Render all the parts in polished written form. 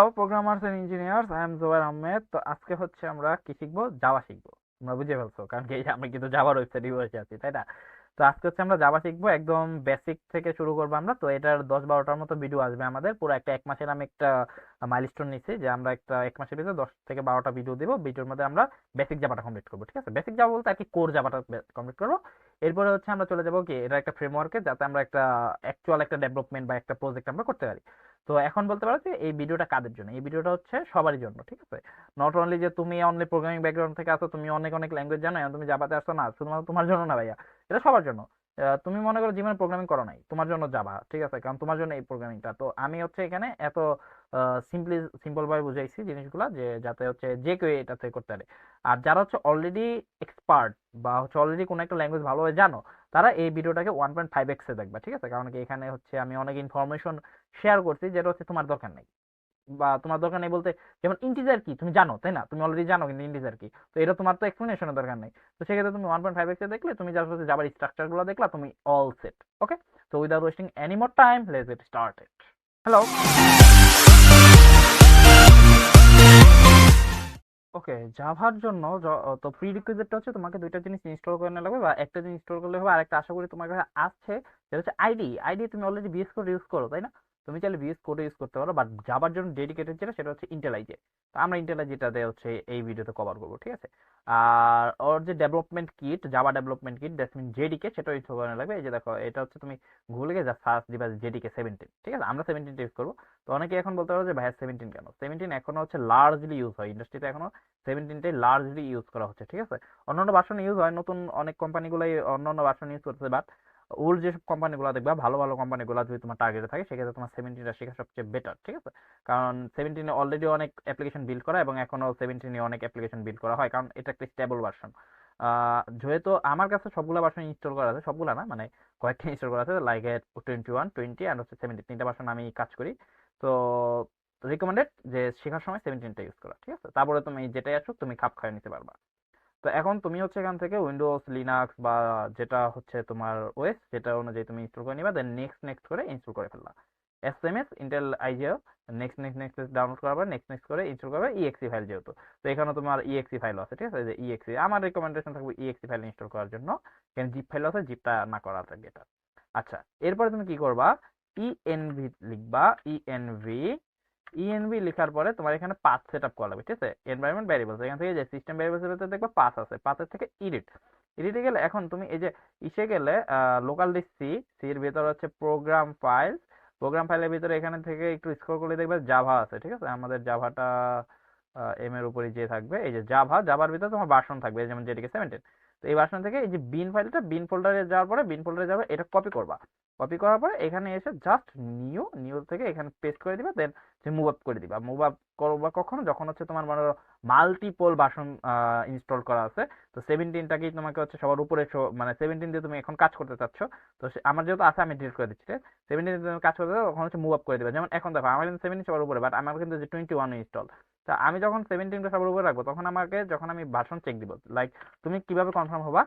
Hello programmers and engineers, I am Zobayer Ahmed. তো আজকে হচ্ছে আমরা কি শিখবো? জাভা শিখবো। তোমরা বুঝে ফেলছো, কারণ কি আমরা কিন্তু জাভার ওয়েবসাইটে বসে আছি, তাই না? তো আজকে হচ্ছে আমরা জাভা শিখবো, একদম বেসিক থেকে শুরু করবো আমরা। তো এটার 10-12টার মতো ভিডিও আসবে আমাদের, পুরো একটা 1 মাসের আমি একটা মাইলস্টোন নিচ্ছি যে আমরা একটা 1 মাসের ভিতরে 10 থেকে 12টা ভিডিও দিব। ভিডিওর মধ্যে আমরা বেসিক জাভাটা কমপ্লিট করবো, ঠিক আছে? বেসিক জাভা বলতে আর কি কোর জাভাটা কমপ্লিট করবো। এরপরে হচ্ছে আমরা চলে যাবো কি, এটা একটা ফ্রেমওয়ার্কে, যাতে আমরা একটা অ্যাকচুয়াল একটা ডেভেলপমেন্ট বা একটা প্রজেক্ট আমরা করতে পারি। তো এখন বলতে পারো যে এই ভিডিওটা কাদের জন্য? এই ভিডিওটা হচ্ছে সবারই জন্য, ঠিক আছে? নট অনলি যে তুমি অনলি প্রোগ্রামিং ব্যাকগ্রাউন্ড থেকে আসো, তুমি অনেক অনেক ল্যাঙ্গুয়েজ জানো, এখন তুমি জাভাতে আসছো না, শুধুমাত্র তোমার জন্য না ভাইয়া, এটা সবার জন্য। তুমি মনে করো জীবনে প্রোগ্রামিং করো নাই, তোমার জন্য জাভা, ঠিক আছে? কারণ তোমার জন্য এই প্রোগ্রামিংটা। তো আমি হচ্ছে এখানে এত সিম্পল ভাবে বুঝাইছি জিনিসগুলো, যে যাতে হচ্ছে যে কেউ এটাতে করতে পারে। আর যারা হচ্ছে অলরেডি এক্সপার্ট বা হচ্ছে অলরেডি কোনো একটা ল্যাঙ্গুয়েজ ভালোভাবে জানো, তারা এই ভিডিওটাকে 1.5x এ দেখবা, ঠিক আছে? কারণ কি এখানে হচ্ছে আমি অনেক ইনফরমেশন শেয়ার করছি যেটা হচ্ছে তোমার দরকার নেই, বা তোমার দরকার নেই বলতে, যেমন ইন্টিজার কি তুমি জানো, তাই না? তুমি অলরেডি জানো কিন্তু ইন্টিজার কি, তো এটা তোমার তো এক্সপ্লেনেশনের দরকার নেই। তো সেক্ষেত্রে তুমি 1.5x এ দেখলে, তুমি জাস্ট হচ্ছে জাভার স্ট্রাকচার গুলো দেখলা, তুমি অল সেট। ওকে, তো without wasting any more time, let's get started. Hello. Okay, জাভার জন্য তো প্রিরিকুইজিটটা হচ্ছে তোমাকে দুইটা জিনিস ইনস্টল করে নেওয়া লাগবে, বা একটা জিনিস ইনস্টল করলে হবে, আর একটা আশা করি তোমার কাছে আছে, যেটা হচ্ছে আইডি। আইডি তুমি অলরেডি বিএস কোড ইউজ করো, তাই না? তুমি চাইলে বিএস কোড ইউজ করতে পারো, বাট জাভার জন্য ডেডিকেটেড যেটা, সেটা হচ্ছে ইন্টেলাইজে। তো আমরা ইন্টেলাইজেটাতে হচ্ছে এই ভিডিওতে কভার করবো, ঠিক আছে? আর ওর যে development kit, Java development kit, that's mean JDK, সেটা ইউজ করা লাগবে। এই যে দেখো, এটা হচ্ছে তুমি গুগলে গিয়ে যা সার্চ দিবা জেডিকে 17, ঠিক আছে? আমরা 17 ইউজ করবো। তো অনেকে এখন বলতে পারো যে ভাইয়া 17 কেন? 17 এখনো হচ্ছে লার্জলি ইউজ হয় ইন্ডাস্ট্রিতে, এখনো 17টাই লার্জলি ইউজ করা হচ্ছে, ঠিক আছে? অন্যান্য ভার্সন ইউজ হয়, নতুন অনেক কোম্পানিগুলাই অন্যান্য ভার্সন ইউজ করতেছে, বাট ওল্ড যেসব কোম্পানিগুলো দেখবা, ভালো ভালো কোম্পানিগুলো যদি তোমার টার্গেটে থাকে, সেক্ষেত্রে তোমার 17টা শেখা সবচেয়ে বেটার, ঠিক আছে? কারণ 17-এ অলরেডি অনেক অ্যাপ্লিকেশন বিল্ড করা, এবং এখনো 17-এ অনেক অ্যাপ্লিকেশন বিল্ড করা হয়, কারণ এটা একটা স্টেবল ভার্সন। যেহেতু আমার কাছে সবগুলো ভার্সন ইনস্টল করা আছে, সবগুলা না মানে কয়েকটা ইনস্টল করা আছে, লাইক 21, 20 অ্যান্ড হচ্ছে 17, তিনটা ভার্সন আমি কাজ করি। তো রিকমেন্ডেড যে শেখার সময় 17টা ইউজ করা, ঠিক আছে? তারপরে তুমি যেটাই আসুক তুমি খাপ খাইয়ে নিতে পারবা। তো এখন তুমি হচ্ছে এখান থেকে উইন্ডোজ, লিনাক্স বা যেটা হচ্ছে তোমার ওএস, যেটা অনুযায়ী তুমি ইনস্টল করে নিবা, দেন নেক্সট নেক্সট করে ইনস্টল করে ফেলবা। এসএমএস ইন্টেল আইজিও, নেক্সট নেক্সট নেক্সট ডাউনলোড করার পর নেক্সট নেক্সট করে ইনস্টল করবে ইএক্সি ফাইল, যেহেতু তো এখানে তোমার ইএক্সি ফাইল আছে, ঠিক আছে? যে ইএক্সি, আমার রিকমেন্ডেশন থাকবে ইএক্সি ফাইল ইনস্টল করার জন্য। এখানে জিপ ফাইল আছে, জিপটা না করা থাকবে এটা। আচ্ছা, এরপরে তুমি কি করবা? ইএনভি লিখবা, ইএনভি। ইএনভি লেখার পরে তোমার এখানে পাথ সেট আপ করা লাগবে, ঠিক আছে? এনভায়রনমেন্ট ভ্যারিয়েবলস, এখান থেকে যে সিস্টেম ভ্যারিয়েবলস এর ভিতরে দেখবা পাথ আছে, পাথের থেকে এডিটে গেলে এখন তুমি এই যে ইসে গেলে লোকাল ডিস্ক সি এর ভিতরে হচ্ছে প্রোগ্রাম ফাইলের ভিতরে এখানে থেকে একটু স্ক্রল করলে দেখবে জাভা আছে, ঠিক আছে? আমাদের জাভাটা এম এর উপরে যে থাকবে, এই যে জাভার ভিতরে তোমার ভার্সন থাকবে, যেমন জেডিকে 17। তো এই ভার্সন থেকে এই যে বিন ফাইলটা, বিন ফোল্ডারে যাওয়ার পরে, বিন ফোল্ডারে যাবে, এটা কপি করবা। কপি করার পরে এখানে এসে জাস্ট নিউ থেকে এখানে পেস্ট করে দিবা, দেন যে মুভ আপ করে দিবা। মুভ আপ করবা কখনো যখন হচ্ছে তোমার মনে মাল্টিপল ভার্সন ইনস্টল করা আছে। তো 17টাকেই তোমাকে হচ্ছে সবার উপরে মানে 17 দিয়ে তুমি এখন কাজ করতে চাচ্ছ। তো আমার যেহেতু আছে আমি ডিলিট করে দিচ্ছি, 17 দিয়ে তুমি কাজ করতে চাও, তখন হচ্ছে মুভ আপ করে দিবা। যেমন এখন দেখো, আমার কিন্তু 17 সবার উপরে, বাট আমার কিন্তু যে 21 ইনস্টল। তা আমি যখন 17টা সবার উপরে রাখবো, তখন আমাকে যখন আমি ভার্সন চেক দিব, লাইক তুমি কিভাবে কনফার্ম হবা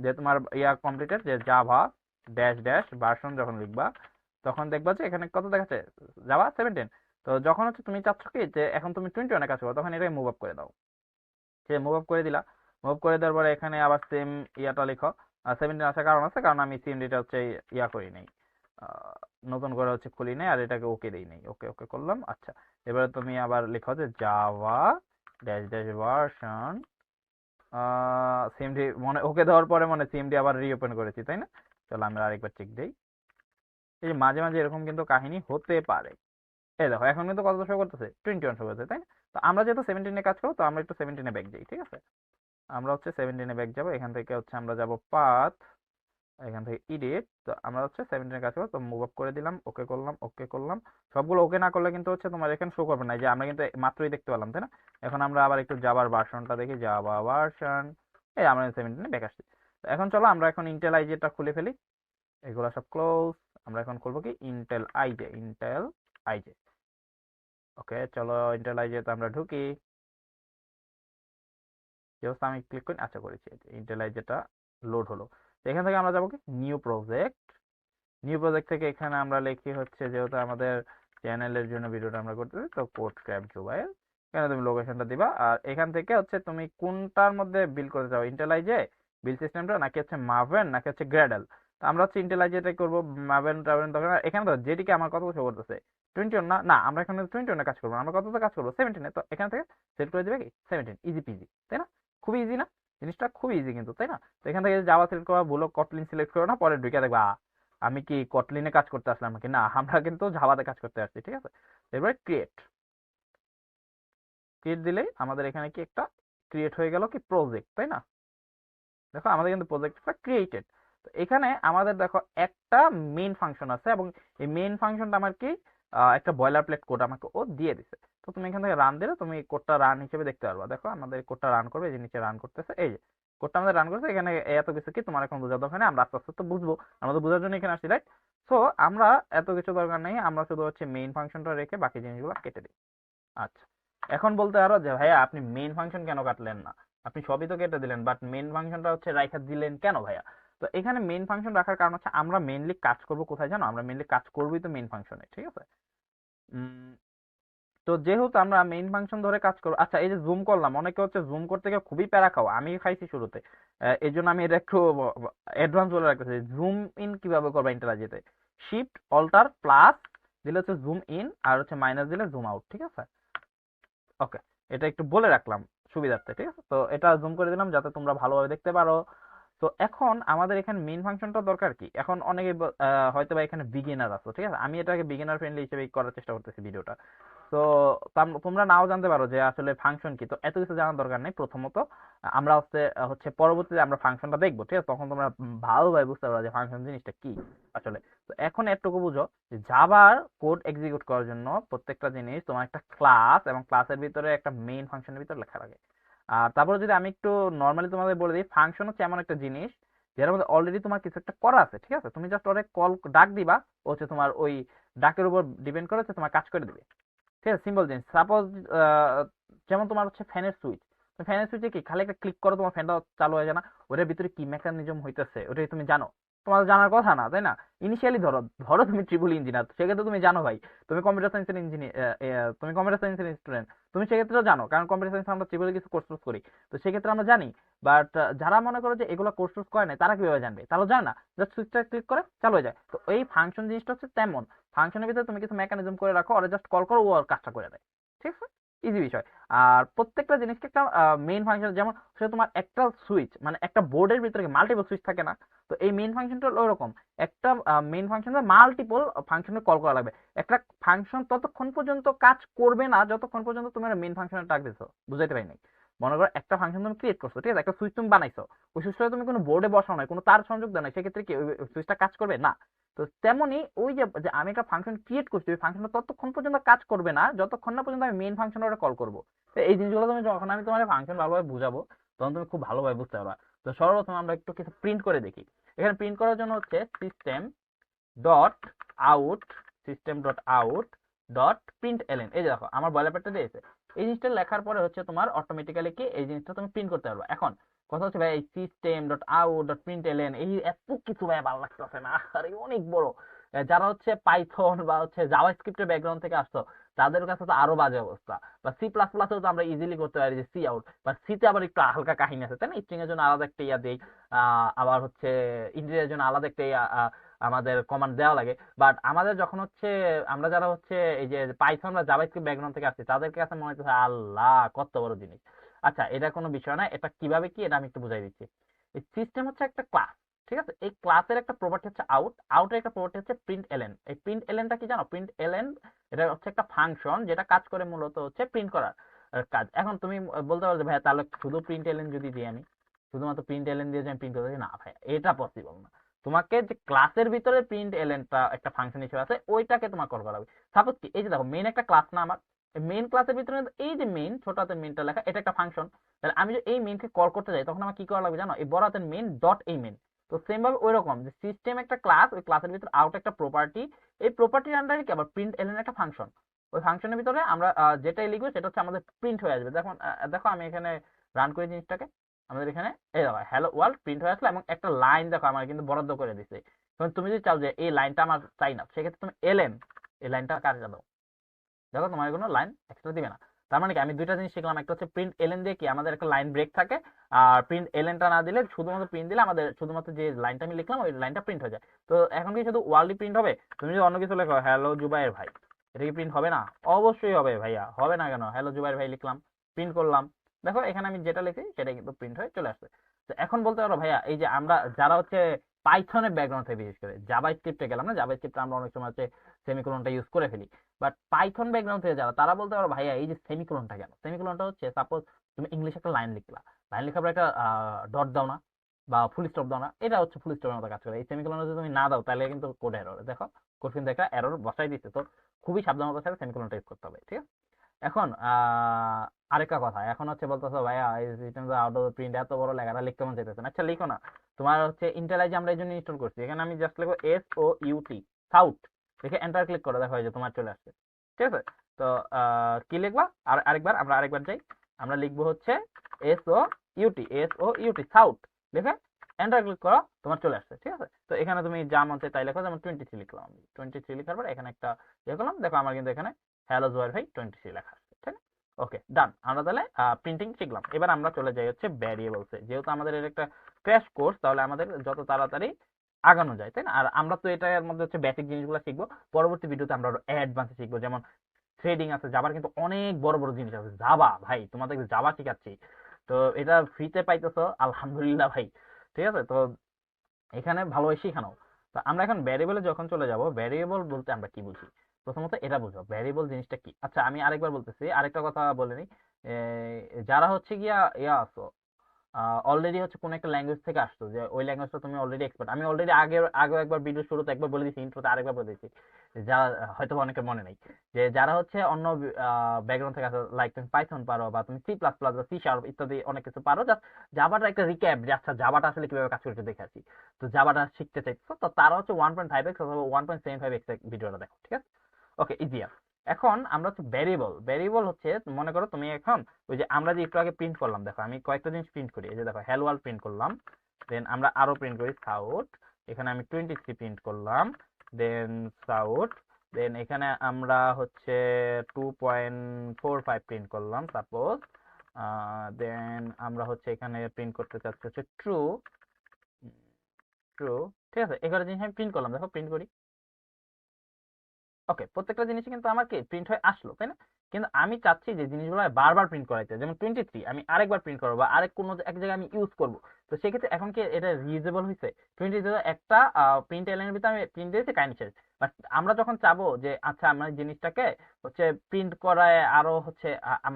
যে তোমার ইয়া কমপ্লিটেড, যে জাভা ড্যাশ ড্যাশ ভার্সন যখন লিখবা, তখন দেখবা যে এখানে কত দেখাচ্ছে, জাভা 17। তো যখন হচ্ছে তুমি চাচ্ছ কি যে এখন তুমি 21 কাজ করো, তখন এটাই মুভ আপ করে দাও। সে মুভ আপ করে দিলা। মুভ আপ করে দেওয়ার পরে এখানে আবার সেম ইয়াটা লিখো। 17 আসার কারণ আছে, কারণ আমি সিএমডিটা হচ্ছে ইয়া করি নাই, আহ, নতুন করে হচ্ছে খুলি নাই, আর এটাকে ওকে দেই নাই। ওকে ওকে করলাম। আচ্ছা, এবারে তুমি আবার লিখো যে Java dash dash version CMD, মনে ওকে দেওয়ার পরে মনে সিএমডি আবার রিওপেন করেছি, তাই না? চলো আমরা আরেকবার চেক দেই। এই যে মাঝে মাঝে এরকম কিন্তু কাহিনী হতে পারে। এই দেখো, এখন কিন্তু কত শো করতেছে? 21 শো করতেছে, তাই না? তো আমরা যেহেতু 17-এ কাজ করবো, তো আমরা একটু 17-এ ব্যাক যাই, ঠিক আছে? আমরা হচ্ছে 17-এ ব্যাক যাবো, এখান থেকে হচ্ছে আমরা যাব পাথ, এখান থেকে এডিট। তো আমরা হচ্ছে 17-এর কাজ করবো, তো মুভ আপ করে দিলাম, ওকে করলাম, ওকে করলাম। সবগুলো ওকে না করলে কিন্তু হচ্ছে তোমার এখানে শো করবে না, যে আমরা কিন্তু মাত্রই দেখতে পেলাম, তাই না? এখন আমরা আবার একটু জাভার ভার্সনটা দেখি, জাভা ভার্সন, এই আমরা 17-এ ব্যাক আসছি। তো এখন চলো আমরা এখন ইন্টেল আইজেটা খুলে ফেলি। এগুলো সব ক্লোজ। আমরা এখন করবো কি, ইন্টেল আইজে। ওকে, চলো ইন্টেল আইজেতে আমরা ঢুকি। জাস্ট আমি ক্লিক করি, আচ্ছা করেছি, ইন্টেল আইজেটা লোড হলো। তো এখান থেকে আমরা যাবো কি, নিউ প্রজেক্ট। নিউ প্রজেক্ট থেকে এখানে আমরা লিখি হচ্ছে, যেহেতু আমাদের চ্যানেলের জন্য ভিডিওটা আমরা করতেছি, তো কোড ক্র্যাব জুবাইল, এখানে তুমি লোকেশনটা দিবা। আর এখান থেকে হচ্ছে তুমি কোনটার মধ্যে বিল করতে চাও, ইন্টেলাইজে বিল সিস্টেমটা, নাকি হচ্ছে মাভেন, নাকি হচ্ছে গ্র্যাডেল। তো আমরা হচ্ছে ইন্টেলাইজেটাই করবো, মাভেন টাভেন দরকার না। এখানে তো যেটিকে আমার কত বছর করতেছে 21 না, না আমরা এখানে 21 কাজ করবো না, আমরা কতটা কাজ করবো 17-এ। তো এখান থেকে সেট করে দিবে কি 17, ইজি পিজি, তাই না? খুবই ইজি না জিনিসটা, খুবই ইজি কিন্তু, তাই না? তো এখান থেকে জাভা সিলেক্ট করা, ভুলো কটলিন সিলেক্ট করো না, পরে ঢুকে দেখবা আমি কি কটলিনে কাজ করতে আসলাম নাকি, না আমরা কিন্তু জাভাতে কাজ করতে আসছি, ঠিক আছে? এবারে ক্রিয়েট ক্রিয়েট দিলেই আমাদের এখানে কি একটা ক্রিয়েট হয়ে গেল কি প্রজেক্ট, তাই না? দেখো আমাদের কিন্তু প্রজেক্টটা ক্রিয়েটেড। তো এখানে আমাদের দেখো একটা মেইন ফাংশন আছে, এবং এই মেইন ফাংশনটা আমার কি একটা বয়লার প্লেট কোড আমাকে ও দিয়ে দিছে। তো তুমি এখান থেকে রান দিলে তুমি কোডটা রান হিসেবে দেখতে পারবা। দেখো আমাদের কোডটা রান করবে, এই যে নিচে রান করতেছে, এই যে কোডটা আমাদের রান করছে। এখানে এত কিছু কি তোমার এখন বোঝার দরকার নেই, আমরা আস্তে আস্তে তো বুঝবো, আমরা তো বোঝার জন্য এখানে আসছি, রাইট? সো আমরা এত কিছু দরকার নেই, আমরা শুধু হচ্ছে মেইন ফাংশনটা রেখে বাকি জিনিসগুলো কেটে দিই। আচ্ছা, এখন বলতে পারো যে ভাইয়া আপনি মেইন ফাংশন কেন কাটলেন না, আপনি সবই তো কেটে দিলেন, বাট মেইন ফাংশনটা হচ্ছে রাখা দিলেন কেন ভাইয়া? তো এখানে মেইন ফাংশন রাখার কারণ হচ্ছে আমরা মেইনলি কাজ করব কোথায় জানো, আমরা মেইনলি কাজ করবোই তো মেইন ফাংশনে, ঠিক আছে? তো যেহেতু আমরা মেইন ফাংশন ধরে কাজ করবো, আচ্ছা এই যে জুম করলাম, অনেকে হচ্ছে জুম করতে গিয়ে খুবই প্যারা খাও, আমি খাইছি শুরুতে, এই জন্য আমি এটা একটু অ্যাডভান্স বলে রাখতেছি। জুম ইন কিভাবে করবা ইন্টারনেটে, শিফট অল্টার প্লাস দিলে হচ্ছে জুম ইন, আর হচ্ছে মাইনাস দিলে জুম আউট, ঠিক আছে? ওকে, এটা একটু বলে রাখলাম সুবিধার্থে, ঠিক আছে? তো এটা জুম করে দিলাম যাতে তোমরা ভালোভাবে দেখতে পারো। তো এখন আমাদের এখানে মেইন ফাংশনটা দরকার কি, এখন অনেকে হয়তো বা এখানে বিগিনার আছে, ঠিক আছে? আমি এটাকে বিগিনার ফ্রেন্ডলি হিসেবে করার চেষ্টা করতেছি ভিডিওটা। তো তোমরা নাও জানতে পারো যে আসলে ফাংশন কি, তো এত কিছু জানার দরকার নেই। প্রথমত আমরা হচ্ছে হচ্ছে পরবর্তীতে আমরা ফাংশনটা দেখবো, ঠিক আছে? তখন তোমরা ভালোভাবে বুঝতে পারো যে ফাংশন জিনিসটা কি আসলে। তো এখন এতটুকু বুঝো যে জাভার কোড এক্সিকিউট করার জন্য প্রত্যেকটা জিনিস তোমার একটা ক্লাস, এবং ক্লাসের ভিতরে একটা মেইন ফাংশনের ভিতরে লেখা লাগে। আর তারপরে যদি আমি একটু নর্মালি তোমাদের বলে দিই, ফাংশন হচ্ছে এমন একটা জিনিস যেটার মধ্যে অলরেডি তোমার কিছু একটা করা আছে, ঠিক আছে? তুমি জাস্ট ওরে কল ডাক দিবা, ও হচ্ছে তোমার ওই ডাকের উপর ডিপেন্ড করে হচ্ছে তোমার কাজ করে দিবে, ঠিক আছে? সিম্পল জিনিস। সাপোজ যেমন তোমার হচ্ছে ফ্যানের সুইচ, ফ্যানের সুইচে কি খালি একটা ক্লিক করো তোমার ফ্যানটা চালু হয়ে যায় না? ওটার ভিতরে কি মেকানিজম হইতেছে ওটাই তুমি জানো? তোমার জানার কথা না, তাই না? ইনিশিয়ালি ধরো ধরো তুমি ট্রিপল ইঞ্জিনিয়ার, সেক্ষেত্রে তুমি জানো ভাই, তুমি কম্পিউটার সায়েন্সের ইঞ্জিনিয়ার, তুমি কম্পিউটার সায়েন্সের স্টুডেন্ট, তুমি সেক্ষেত্রেও জানো, কারণ কম্পিউটার সায়েন্স আমরা ট্রিপল কিছু কোর্স করি, তো সেক্ষেত্রে আমরা জানি। বাট যারা মনে করো যে এগুলো কোর্স করে নাই, তারা কিভাবে জানবে? তারাও জানে না, জাস্ট সুইচটা ক্লিক করে চালু হয়ে যায়। তো এই ফাংশন জিনিসটা হচ্ছে তেমন, ফাংশনের ভিতরে তুমি কিছু মেকানিজম করে রাখো, ওরা জাস্ট কল করো, ও আর কাজটা করে দেয়, ঠিক আছে? ইজি বিষয়। আর প্রত্যেকটা জিনিসকে একটা মেইন ফাংশন, যেমন সে তোমার একটা সুইচ মানে একটা বোর্ডের ভিতরে মাল্টিপল সুইচ থাকে না, তো এই মেইন ফাংশনটা ওরকম একটা মেইন ফাংশনে মাল্টিপল ফাংশনে কল করা লাগবে। একটা ফাংশন ততক্ষণ পর্যন্ত কাজ করবে না যতক্ষণ পর্যন্ত তুমি মেইন ফাংশনে ডাক দিছো, বুঝাইতে পারি নাই? মনে করো একটা ফাংশন তুমি ক্রিয়েট করছো, ঠিক আছে? একটা সুইচ তুমি বানাইছো, ওই সুইচটা তুমি কোনো বোর্ডে বসাও নাই, কোনো তার সংযোগ দেয় নাই, সেক্ষেত্রে কি ওই সুইচটা কাজ করবে না? তো তেমনি ওই যে যে আমি একটা ফাংশন ক্রিয়েট করছি, ওই ফাংশনটা ততক্ষণ পর্যন্ত কাজ করবে না যতক্ষণ না পর্যন্ত আমি মেইন ফাংশন ওটা কল করবো। তো এই জিনিসগুলো তুমি যখন আমি তোমার ফাংশন ভালোভাবে বুঝাবো, তখন তুমি খুব ভালোভাবে বুঝতে পারবা। তো সর্বপ্রথম আমরা একটু কিছু প্রিন্ট করে দেখি। এখানে প্রিন্ট করার জন্য হচ্ছে system dot out, system dot out dot print ln, এই যে দেখো আমার বয়লারপ্যাডটা দিয়েছে। এই জিনিসটা লেখার পরে হচ্ছে তোমার অটোমেটিক্যালি কি এই জিনিসটা তুমি প্রিন্ট করতে পারবা। এখন কথা হচ্ছে ভাই এই system dot out dot print ln এই এত কিছু ভাই ভালো লাগতেছে না, আরে অনেক বড়। যারা হচ্ছে পাইথন বা হচ্ছে জাভাস্ক্রিপ্টের ব্যাকগ্রাউন্ড থেকে আসতো, তাদের কাছে তো আরো বাজে অবস্থা। বা সি প্লাস প্লাসেও তো আমরা ইজিলি করতে পারি যে সি আউট, বা সিতে আবার একটু হালকা কাহিনী আছে, তাই না? স্ট্রিং এর জন্য আলাদা একটা ইয়া দেই, আবার হচ্ছে ইন্টিজারের জন্য আলাদা একটা আমাদের কমান্ড দেওয়া লাগে। বাট আমাদের যখন হচ্ছে আমরা যারা হচ্ছে এই যে পাইথন বা জাভাস্ক্রিপ্ট ব্যাকগ্রাউন্ড থেকে আসছে, তাদের কাছে মনে হচ্ছে আল্লাহ কত বড় জিনিস। আচ্ছা এটা কোনো বিষয় না, এটা কিভাবে কি এটা আমি একটু বুঝাই দিচ্ছি। এই সিস্টেম হচ্ছে একটা ক্লাস, ঠিক আছে? এই ক্লাসের একটা প্রপার্টি হচ্ছে আউট, আউটের একটা প্রপার্টি হচ্ছে প্রিন্ট এলএন। এই প্রিন্ট এলএনটা কি জানো? প্রিন্ট এলএন এটা হচ্ছে একটা ফাংশন যেটা কাজ করে মূলত হচ্ছে প্রিন্ট করার কাজ। এখন তুমি বলতে পারো যে ভাই তাহলে শুধু প্রিন্ট এলএন যদি দিই, আমি শুধুমাত্র প্রিন্ট এলএন দিয়ে যে আমি প্রিন্ট করতে, না ভাই এটা পসিবল না। তোমাকে যে ক্লাসের ভিতরে প্রিন্ট এলএনটা একটা ফাংশন হিসেবে আছে, ওইটাকে তোমার কল করা হবে। সাপোজ কি এই যে দেখো মেইন একটা ক্লাস না আমার, মেইন ক্লাসের ভিতরে এই যে মেইন ছোট হাতের মেইনটা লেখা, এটা একটা ফাংশন। তাহলে আমি যদি এই মেইনকে কল করতে যাই, তখন আমার কি করা লাগবে জানো? এই বড় হাতের মেইন ডট এই মেইন। তো সেম ভাবে ওই রকম যে সিস্টেম একটা ক্লাস, ওই ক্লাসের ভিতরে আউট একটা প্রপার্টি, এই প্রপার্টির আন্ডারে কি আবার প্রিন্ট এলএন একটা ফাংশন। ওই ফাংশনের ভিতরে আমরা যেটাই লিখবো সেটা হচ্ছে আমাদের প্রিন্ট হয়ে আসবে। দেখো দেখো আমি এখানে রান করি জিনিসটাকে, আমাদের এখানে এই দেখো হ্যালো ওয়ার্ল্ড প্রিন্ট হয়ে আসলো, এবং একটা লাইন দেখো আমার কিন্তু বরাদ্দ করে দিছে। তুমি যদি চাও যে এই লাইনটা আমার চাই না, সেক্ষেত্রে তুমি এলএন এই লাইনটা কাটে দাও, দেখো তোমার কোনো লাইন এক্সট্রা দিবে না। তার মানে কি আমি দুইটা জিনিস শিখলাম, একটা হচ্ছে প্রিন্ট এলএন দিয়ে কি আমাদের একটা লাইন ব্রেক থাকে, আর প্রিন্ট এলএনটা না দিলে শুধুমাত্র প্রিন্ট দিলে আমাদের শুধুমাত্র যে লাইনটা আমি লিখলাম ওই লাইনটা প্রিন্ট হয়ে যায়। তো এখন কি শুধু ওয়ার্ল্ডই প্রিন্ট হবে? তুমি যদি অন্য কিছু লেখো হ্যালো জুবাইর ভাই, এটা কি প্রিন্ট হবে না? অবশ্যই হবে ভাইয়া, হবে না কেন? হ্যালো জুবাইর ভাই লিখলাম, প্রিন্ট করলাম, দেখো এখানে আমি যেটা লিখি সেটাই কিন্তু প্রিন্ট হয়ে চলে আসছে। তো এখন বলতে পারো ভাইয়া এই যে আমরা যারা হচ্ছে পাইথনের ব্যাকগ্রাউন্ড থেকে, বিশেষ করে জাভা স্ক্রিপ্টে গেলাম না, জাভা স্ক্রিপ্টে আমরা অনেক সময় হচ্ছে সেমিকোলনটা ইউজ করে ফেলি, বাট পাইথন ব্যাকগ্রাউন্ড থেকে যারা তারা বলতে পারো ভাইয়া এই যে সেমিকোলনটা কেন? সেমিকোলনটা হচ্ছে সাপোজ তুমি ইংলিশ একটা লাইন লিখলা, লাইন লেখার পর একটা ডট দাও না বা ফুল স্টপ দাও না, এটা হচ্ছে ফুল স্টপের মতো কাজ করে। এই সেমিকোলন যদি তুমি না দাও তাহলে কিন্তু কোড এরর, দেখো কোড কিন্তু একটা এরর বসাই দিচ্ছে। তো খুবই সাবধানতার সাথে সেমিকোলনটা ইউজ করতে হবে, ঠিক আছে? এখন আরেকটা কথা, এখন হচ্ছে বলতেছো ভাইয়া এই সিস্টেম আউট অফ প্রিন্ট এত বড় লেখাটা লিখতে মন চাইতেছে না, আচ্ছা লিখো না। তোমার হচ্ছে ইন্টেলাইজ আমরা এই জন্য ইনস্টল করছি, এখানে আমি জাস্ট লিখবো SOUT সাউট, দেখে এন্টার ক্লিক করো, দেখো এই যে তোমার চলে আসছে, ঠিক আছে? তো কি লিখবা, আর আরেকবার যাই, আমরা লিখবো হচ্ছে SOUT সাউট, লিখে এন্টার ক্লিক করো, তোমার চলে আসছে, ঠিক আছে? তো এখানে তুমি যা মন চাই তাই লেখো, যেমন 23 লিখলাম, আমি 23 লিখার পর এখানে একটা ইয়ে করলাম, দেখো আমার কিন্তু এখানে হ্যালো জোয়ার ভাই 23 লেখা আসছে, ঠিক আছে? ওকে ডান, আমরা তাহলে প্রিন্টিং শিখলাম। এবার আমরা চলে যাই হচ্ছে ভ্যারিয়েবলসে, যেহেতু আমাদের এর একটা ক্র্যাশ কোর্স, তাহলে আমাদের যত তাড়াতাড়ি আগানো যায়, তাই না? আর আমরা তো এটার মধ্যে হচ্ছে বেসিক জিনিসগুলো শিখবো, পরবর্তী ভিডিওতে আমরা অ্যাডভান্সে শিখবো, যেমন থ্রেডিং আছে, জাভার কিন্তু অনেক বড় বড় জিনিস আছে, জাভা ভাই তোমাদের জাভা শিখাচ্ছি, তো এটা ফ্রিতে পাইতেছো আলহামদুলিল্লাহ ভাই, ঠিক আছে? তো এখানে ভালোভাবে শেখানো। তো আমরা এখন ভ্যারিয়েবলে যখন চলে যাব, ভ্যারিয়েবল বলতে আমরা কি বুঝি? প্রথমত এটা বুঝো ভ্যারিয়েবল জিনিসটা কি। আচ্ছা আমি আরেকবার বলতেছি, আরেকটা কথা বলে নিই, যারা হচ্ছে গিয়া ইয়া আছো, অলরেডি হচ্ছে কোন একটা ল্যাঙ্গুয়েজ থেকে আসতো, যে ওই ল্যাঙ্গুয়েজটা তুমি অলরেডি এক্সপার্ট, আমি অলরেডি আগে একবার ভিডিও শুরুতে একবার বলে দিয়েছি, ইন্ট্রোতে আরেকবার বলে দিয়েছি, যারা হয়তো অনেকের মনে নেই, যে যারা হচ্ছে অন্য ব্যাকগ্রাউন্ড থেকে আসো, লাইক তুমি পাইথন পারো বা তুমি C++ বা C# ইত্যাদি অনেক কিছু পারো, জাস্ট জাভাটা একটা রিক্যাপ, যে আচ্ছা জাভাটা আসলে কিভাবে কাজ করতে দেখে আসি, তো জাভাটা শিখতে চাইছো, তো তারা হচ্ছে 1.5x অথবা 1.75x ভিডিওটা দেখো, ঠিক আছে? ওকে ইজিয়ার। এখন আমরা হচ্ছে ভ্যারিয়েবল হচ্ছে, মনে করো তুমি এখন ওই যে আমরা যে একটু আগে প্রিন্ট করলাম, দেখো আমি কয়েকটা জিনিস প্রিন্ট করি, এই যে দেখো হ্যালো ওয়ার্ল্ড প্রিন্ট করলাম, দেন আমরা আরো প্রিন্ট করি সাউথ, এখানে আমি 23 প্রিন্ট করলাম, দেন সাউথ, দেন এখানে আমরা হচ্ছে 2.45 প্রিন্ট করলাম সাপোজ, দেন আমরা হচ্ছে এখানে প্রিন্ট করতে চাচ্ছি হচ্ছে ট্রু, ট্রু, ঠিক আছে? 11 জিনিস আমি প্রিন্ট করলাম, দেখো প্রিন্ট করি, ওকে প্রত্যেকটা জিনিসই কিন্তু আমার কি প্রিন্ট হয়ে আসলো, তাই না? কিন্তু আমি চাচ্ছি যে জিনিসগুলো বারবার প্রিন্ট করাইতে, যেমন 23 আমি আরেকবার প্রিন্ট করবো বা আরেক কোনো এক জায়গায় আমি ইউজ করবো, তো সেক্ষেত্রে এখন কি এটা রিউজেবল হয়েছে? 23 একটা প্রিন্ট এলাইনের ভিতরে আমি প্রিন্ট দিয়েছি কাহিনী শেষ। বাট আমরা যখন চাবো যে আচ্ছা আমরা জিনিসটাকে হচ্ছে প্রিন্ট করায় আরো হচ্ছে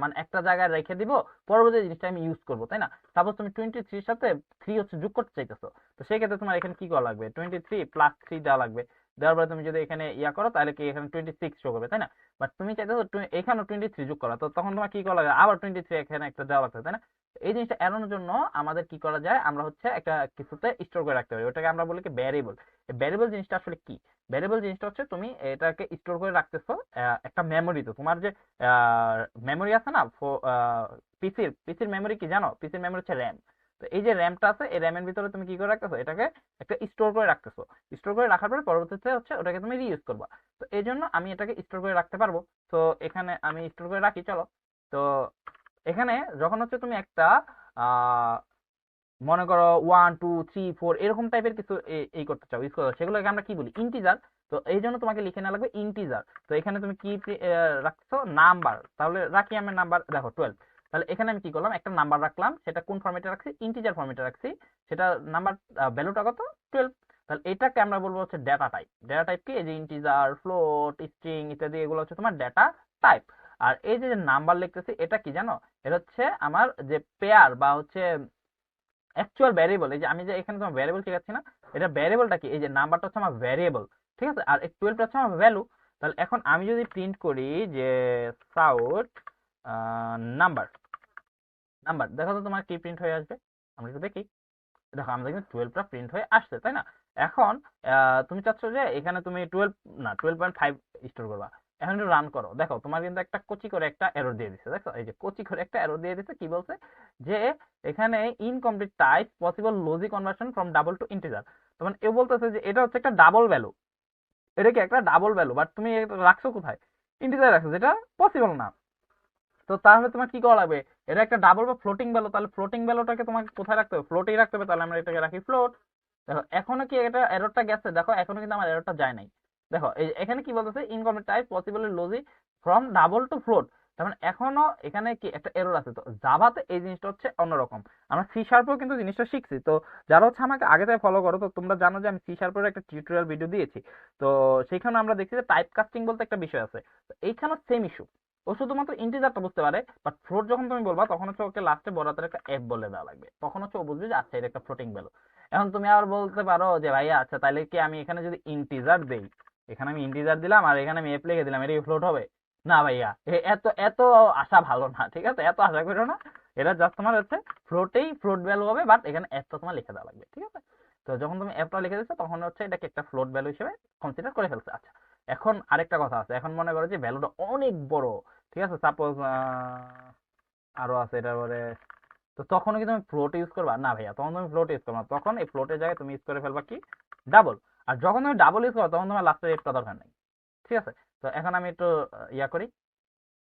মানে একটা জায়গায় রেখে দিব, পরবর্তী জিনিসটা আমি ইউজ করবো, তাই না? সাপোজ তুমি 23 সাথে 3 হচ্ছে যোগ করতে চাইতেছো, তো সেই ক্ষেত্রে তোমার এখানে কি করা লাগবে, 23 + 3 দেওয়া লাগবে, দেওয়ার পরে তুমি যদি এখানে ইয়া করো তাহলে কি এখানে 26 শো করবে, তাই না? বাট তুমি চাইতেছো এখানেও 23 যোগ করা, তো তখন তোমার কি করা লাগে, আবার 23 এখানে একটা দেওয়া লাগবে, তাই না? এই জিনিসটা এড়ানোর জন্য আমাদের কি করা যায়, আমরা হচ্ছে একটা কিছুতে স্টোর করে রাখতে পারি, ওটাকে আমরা বলি কি ভ্যারিয়েবল। এই ভ্যারিয়েবল জিনিসটা আসলে কি? ভ্যারিয়েবল জিনিসটা হচ্ছে তুমি এটাকে স্টোর করে রাখতেছো একটা মেমোরিতে, তোমার যে মেমোরি আছে না পিসির মেমোরি কি জানো? পিসির মেমোরি হচ্ছে র্যাম। তো এই যে র্যামটা আছে, এই র্যামের ভিতরে তুমি কি করে রাখতেছো, এটাকে একটা স্টোর করে রাখতেছো, স্টোর করে রাখার পরে পরবর্তীতে হচ্ছে ওটাকে তুমি রিইউজ করবা। তো এই জন্য আমি এটাকে স্টোর করে রাখতে পারবো। তো এখানে আমি স্টোর করে রাখি, চলো। তো এখানে যখন হচ্ছে তুমি একটা আহ মনে করো 1 2 3 4 এরকম টাইপের কিছু এই করতে চাও, ইউজ করতে চাও, সেগুলোকে আমরা কি বলি, ইন্টিজার। তো এই জন্য তোমাকে লিখে নেওয়া লাগবে ইন্টিজার। তো এখানে তুমি কি রাখছো, নাম্বার, তাহলে রাখি আমি নাম্বার, দেখো 12। তাহলে এখানে আমি কি করলাম, একটা নাম্বার রাখলাম, সেটা কোন ফরম্যাটে রাখছি, ইন্টিজার ফরম্যাটে রাখছি, সেটা নাম্বার ভ্যালুটা কত, 12। তাহলে এটাকে আমরা বলবো হচ্ছে ডেটা টাইপ। ডেটা টাইপ কি, এই যে ইন্টিজার, ফ্লোট, স্ট্রিং ইত্যাদি, এগুলো হচ্ছে তোমার ডেটা টাইপ। আর এই যে নাম্বার লিখতেছি, এটা কি জানো, এটা হচ্ছে আমার যে পেয়ার বা হচ্ছে অ্যাকচুয়াল ভ্যারিয়েবল। এই যে আমি যে এখানে তোমার ভ্যারিয়েবল শেখাচ্ছি না, এটা ভ্যারিয়েবলটা কি, এই যে নাম্বারটা হচ্ছে আমার ভ্যারিয়েবল, ঠিক আছে? আর এই 12টা হচ্ছে আমার ভ্যালু। তাহলে এখন আমি যদি প্রিন্ট করি যে সাউথ নাম্বার, নাম্বার, দেখো তো তোমার কি প্রিন্ট হয়ে আসবে, আমরা একটু দেখি। দেখো আমাদের কিন্তু 12টা প্রিন্ট হয়ে আসছে, তাই না? এখন তুমি চাচ্ছ যে এখানে তুমি 12 না 12.5 স্টোর করবা। এখন একটু রান করো, দেখো তোমার কিন্তু একটা কচি করে একটা এরর দিয়ে দিচ্ছে, দেখো এই যে কচি করে একটা এরর দিয়ে দিচ্ছে, কি বলছে যে এখানে incomplete type possible logic conversion from double to integer. তখন এ বলতেছে যে এটা হচ্ছে একটা ডাবল ভ্যালু, এটা কি একটা ডাবল ভ্যালু, বাট তুমি এটা রাখছো কোথায়? ইন্টিজার রাখছো, যেটা পসিবল না। তো তাহলে তোমার কি করা লাগবে, এটা একটা ডাবল বা ফ্লোটিং ভ্যালু, তাহলে ফ্লোটিং ভ্যালুটাকে তোমাকে কোথায় রাখতে হবে, ফ্লোটেই রাখতে হবে, তাহলে আমরা এটাকে রাখি ফ্লোট। দেখো এখনো কি এটা এররটা গেছে, দেখো এখনো কিন্তু আমার এররটা যায় নাই। দেখো এই এখানে কি বলতেছে, incomplete type possible logic from double two float, তার মানে এখনো এখানে কি একটা এরর আছে। তো জাভাতে এই জিনিসটা হচ্ছে অন্যরকম। আমরা সি শার্পেও কিন্তু জিনিসটা শিখছি। তো যারা হচ্ছে আমাকে আগে থেকে ফলো করো, তো তোমরা জানো যে আমি সি শার্পের একটা টিউটোরিয়াল ভিডিও দিয়েছি। তো সেখানে আমরা দেখছি যে টাইপ কাস্টিং বলতে একটা বিষয় আছে। তো এইখানেও সেম ইস্যু, ও শুধুমাত্র ইন্টিজারটা বুঝতে পারে, বাট ফ্লোট যখন তুমি বলবা তখন হচ্ছে ওকে লাস্টে বড় হাতের একটা এফ বলে দেওয়া লাগবে, তখন হচ্ছে ও বুঝবে যে আচ্ছা এটা একটা ফ্লোটিং ভ্যালু। এখন তুমি আবার বলতে পারো যে ভাইয়া আচ্ছা তাহলে কি আমি এখানে যদি ইন্টিজার দেই, এখানে আমি ইন্টিজার দিলাম আর এখানে আমি এফ লিখে দিলাম, এটা কি ফ্লোট হবে? না ভাইয়া, এত এত আশা ভালো না, ঠিক আছে, এত আশা করো না। এটা জাস্ট তোমার হচ্ছে ফ্লোটেই ফ্লোট ভ্যালু হবে, বাট এখানে এফটা তোমার লিখে দেওয়া লাগবে, ঠিক আছে। তো যখন তুমি এফটা লিখে দিচ্ছ তখন হচ্ছে এটাকে একটা ফ্লোট ভ্যালু হিসেবে কনসিডার করে ফেলছে। আচ্ছা এখন আরেকটা কথা আছে, এখন মনে করো যে ভ্যালুটা অনেক বড়, ঠিক আছে, সাপোজ আরো আছে এটার পরে, তো তখন কি তুমি ফ্লোট ইউজ করবা? না ভাইয়া, তখন তুমি ফ্লোট ইউজ করবা না, তখন এই ফ্লোটের জায়গায় তুমি ইউজ করে ফেলবা কি, ডাবল। আর যখন তুমি ডাবল ইউজ করো তখন তোমার লাস্টের রেটটা দরকার নেই, ঠিক আছে। তো এখন আমি একটু ইয়া করি,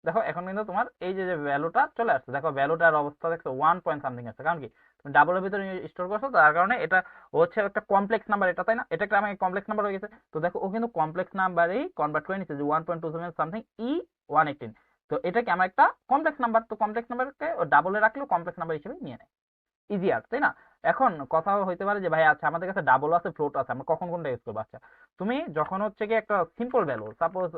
দেখো এখন কিন্তু তোমার এই যে যে ভ্যালুটা চলে আসছে, দেখো ভ্যালুটার অবস্থা দেখছো 1 পয়েন্ট সামথিং আছে, কারণ কি তুমি ডাবলের ভিতরে স্টোর করছো, তার কারণে এটা হচ্ছে একটা কমপ্লেক্স নাম্বার, এটা তাই না, এটা একটা আমার কমপ্লেক্স নাম্বার হয়ে গেছে। তো দেখো ও কিন্তু কমপ্লেক্স নাম্বারেই কনভার্ট করে নিচ্ছে যে 1.27 সামথিং E118। তো এটা কি আমার একটা কমপ্লেক্স নাম্বার, তো কমপ্লেক্স নাম্বারকে ও ডাবলে রাখলেও কমপ্লেক্স নাম্বার হিসেবে নিয়ে নেয়, ইজিয়ার, তাই না। এখন কথা হইতে পারে যে ভাই আচ্ছা আমাদের কাছে ডাবল আছে ফ্লোট আছে, আমরা কখন কোনটা ইউজ করবো? আচ্ছা তুমি যখন হচ্ছে কি একটা সিম্পল ভ্যালু, সাপোজ